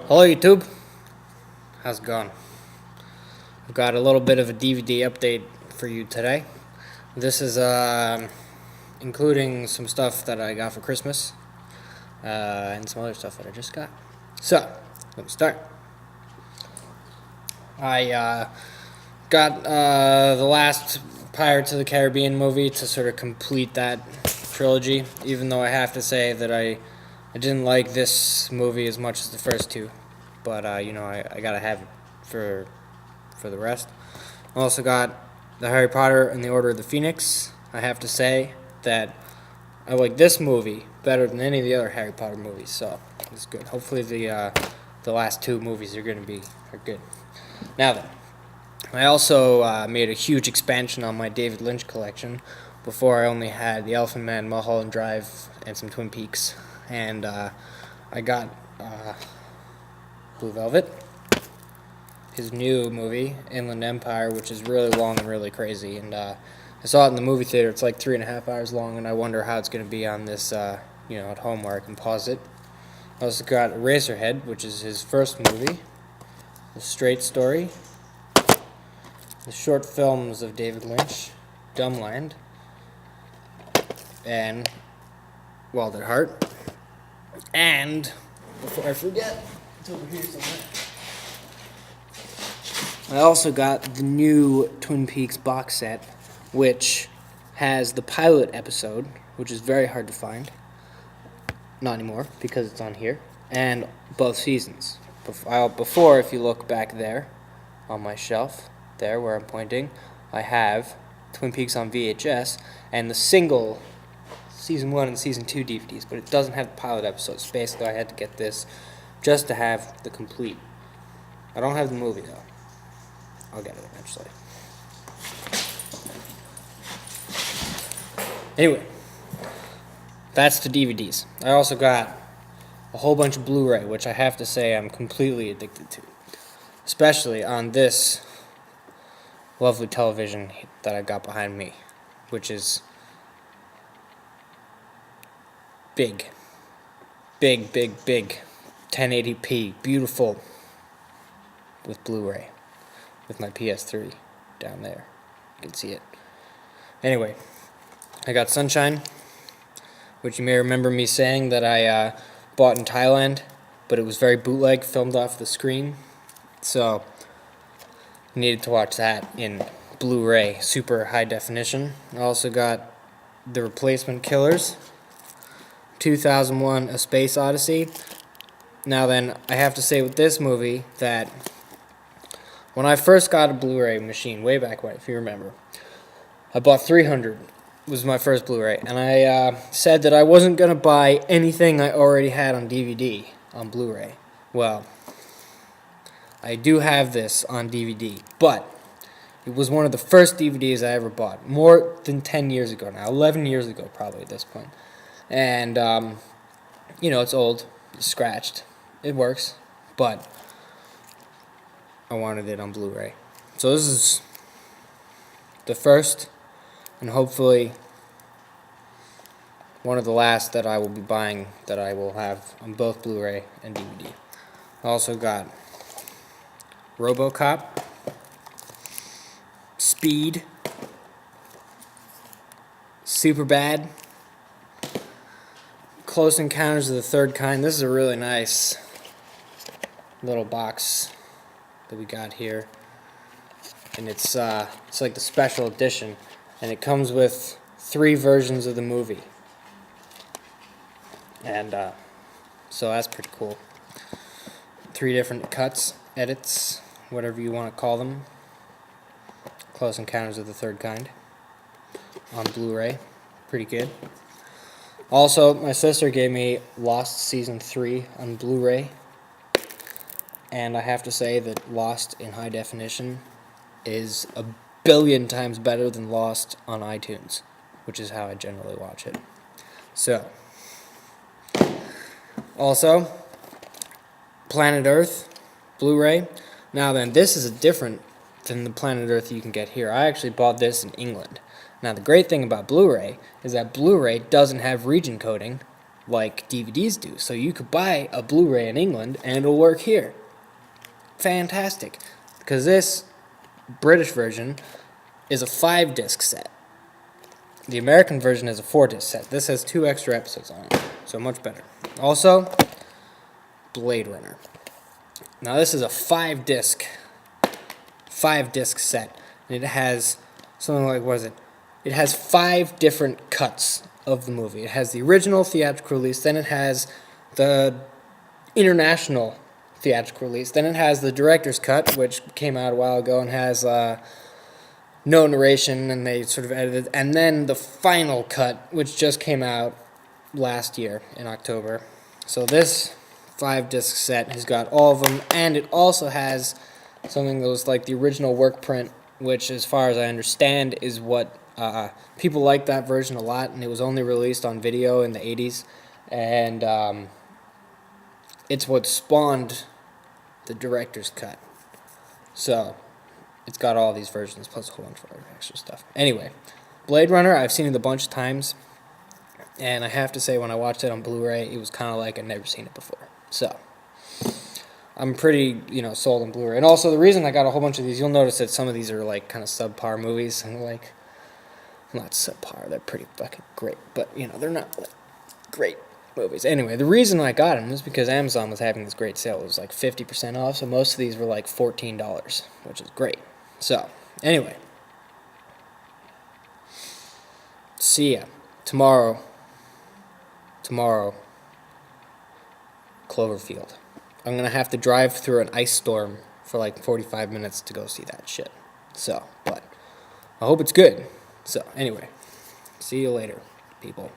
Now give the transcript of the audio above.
Hello YouTube, how's it going? I've got a little bit of a DVD update for you today. This is including some stuff that I got for Christmas and some other stuff that I just got. So, let me start. I got the last Pirates of the Caribbean movie to sort of complete that trilogy, even though I have to say that I didn't like this movie as much as the first two, but I gotta have it for the rest. I also got the Harry Potter and the Order of the Phoenix. I have to say that I like this movie better than any of the other Harry Potter movies, so it's good. Hopefully the last two movies are good. Now then, I also made a huge expansion on my David Lynch collection. Before I only had The Elephant Man, Mulholland Drive, and some Twin Peaks. And I got Blue Velvet, his new movie, Inland Empire, which is really long and really crazy. And I saw it in the movie theater. It's like 3.5 hours long, and I wonder how it's going to be on this, at home where I can pause it. I also got Eraserhead, which is his first movie, The Straight Story, the short films of David Lynch, Dumbland, and Wild at Heart. And before I forget, it's over here somewhere. I also got the new Twin Peaks box set, which has the pilot episode, which is very hard to find. Not anymore, because it's on here. And both seasons. Before, if you look back there, on my shelf, there where I'm pointing, I have Twin Peaks on VHS, and the single Season 1 and Season 2 DVDs, but it doesn't have the pilot episodes. Basically, I had to get this just to have the complete. I don't have the movie, though. I'll get it eventually. Anyway, that's the DVDs. I also got a whole bunch of Blu-ray, which I have to say I'm completely addicted to. Especially on this lovely television that I got behind me, which is big 1080p, beautiful, with Blu-ray, with my PS3 down there. You can see it. Anyway, I got Sunshine, which you may remember me saying that I bought in Thailand, but it was very bootleg, filmed off the screen, so I needed to watch that in Blu-ray, super high definition. I also got The Replacement Killers, 2001: A Space Odyssey. Now then, I have to say with this movie that when I first got a Blu-ray machine, way back when, if you remember, I bought 300, was my first Blu-ray, and I said that I wasn't going to buy anything I already had on DVD, on Blu-ray. Well, I do have this on DVD, but it was one of the first DVDs I ever bought, more than 10 years ago now, 11 years ago probably at this point. And, it's old, it's scratched, it works, but I wanted it on Blu-ray. So this is the first, and hopefully one of the last that I will be buying that I will have on both Blu-ray and DVD. I also got RoboCop, Speed, Superbad, Close Encounters of the Third Kind. This is a really nice little box that we got here, and it's like the special edition, and it comes with 3 versions of the movie, and so that's pretty cool. 3 different cuts, edits, whatever you want to call them. Close Encounters of the Third Kind on Blu-ray, pretty good. Also, my sister gave me Lost Season 3 on Blu-ray, and I have to say that Lost in high definition is a billion times better than Lost on iTunes, which is how I generally watch it. So, also, Planet Earth, Blu-ray. Now then, this is different than the Planet Earth you can get here. I actually bought this in England. Now, the great thing about Blu-ray is that Blu-ray doesn't have region coding like DVDs do. So you could buy a Blu-ray in England and it'll work here. Fantastic. Because this British version is a 5-disc set. The American version is a 4-disc set. This has 2 extra episodes on it, so much better. Also, Blade Runner. Now this is a 5-disc set, and it has something like, what is it? It has 5 different cuts of the movie. It has the original theatrical release, then it has the international theatrical release, then it has the director's cut, which came out a while ago and has no narration, and they sort of edited, and then the final cut, which just came out last year in October. So this 5-disc set has got all of them, and it also has something that was like the original work print, which, as far as I understand, is what people like that version a lot, and it was only released on video in the 80s, and it's what spawned the director's cut. So it's got all these versions, plus a whole bunch of other extra stuff. Anyway, Blade Runner, I've seen it a bunch of times, and I have to say, when I watched it on Blu-ray, it was kind of like I'd never seen it before. So I'm pretty, sold on Blu-ray. And also, the reason I got a whole bunch of these, you'll notice that some of these are like kind of subpar movies, and like, not subpar, they're pretty fucking great, but they're not like great movies. Anyway, the reason I got them was because Amazon was having this great sale. It was like 50% off, so most of these were like $14, which is great. So, anyway, see ya tomorrow, Cloverfield. I'm going to have to drive through an ice storm for like 45 minutes to go see that shit. So, but I hope it's good. So, anyway, see you later, people.